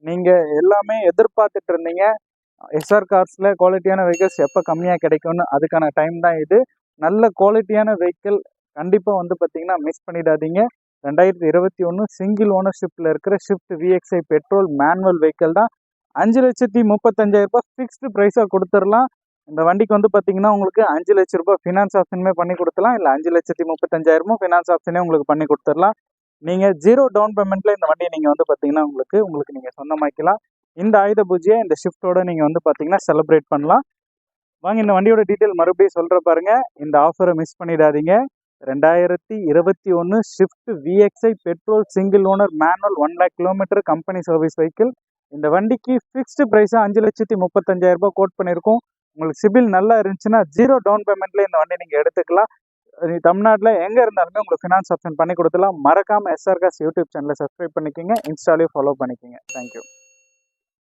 நீங்கள் எல்லாமே எதிர்பார்த்துட்டு இருந்தீங்க. எஸ்ஆர் கார்ஸில் குவாலிட்டியான வெஹிக்கிள்ஸ் எப்போ கம்மியாக கிடைக்கும்னு, அதுக்கான டைம் தான் இது. நல்ல குவாலிட்டியான வெஹிக்கிள் கண்டிப்பாக வந்து பார்த்தீங்கன்னா மிஸ் பண்ணிடாதீங்க. 2021 சிங்கிள் ஓனர்ஷிப்பில் இருக்கிற shift VXi petrol manual vehicle தான். 5,35,000 ஃபிக்ஸ்டு ப்ரைஸாக கொடுத்துடலாம். இந்த வண்டிக்கு வந்து பார்த்தீங்கன்னா உங்களுக்கு 5 லட்ச ரூபாய் ஃபினான்ஸ் ஆப்ஷனுமே பண்ணி கொடுத்துலாம். இல்லை 5,35,000 ஃபினான்ஸ் ஆப்ஷனே உங்களுக்கு பண்ணி கொடுத்துடலாம். நீங்கள் 0 டவுன் பேமெண்ட்டில் இந்த வண்டியை நீங்கள் வந்து பார்த்தீங்கன்னா உங்களுக்கு நீங்கள் சொந்தமாக்கலாம். இந்த ஆயுத பூஜையை இந்த ஷிஃப்ட்டோட நீங்கள் வந்து பார்த்தீங்கன்னா செலிப்ரேட் பண்ணலாம். வாங்க இந்த வண்டியோட டீட்டெயில் மறுபடியும் சொல்கிற பாருங்க. இந்த ஆஃபரை மிஸ் பண்ணிடாதீங்க. 2021 shift VXi petrol single owner manual 1 lakh kilometre company service vehicle. இந்த வண்டிக்கு ஃபிக்ஸ்டு ப்ரைஸாக 5,35,000 கோட் பண்ணியிருக்கோம். உங்களுக்கு சிபில் நல்லா இருந்துச்சுன்னா 0 டவுன் பேமெண்ட்ல இந்த வண்டி நீங்கள் எடுத்துக்கலாம். தமிழ்நாட்டில் எங்கே இருந்தாலுமே உங்களுக்கு ஃபினான்ஸ் ஆப்ஷன் பண்ணி கொடுத்துலாம். மறக்காமல் எஸ்ஆர் கார்ஸ் யூடியூப் சேனலை சப்ஸ்கிரைப் பண்ணிக்கோங்க. இன்ஸ்டாலையும் ஃபாலோ பண்ணிக்கோங்க. தேங்க்யூ.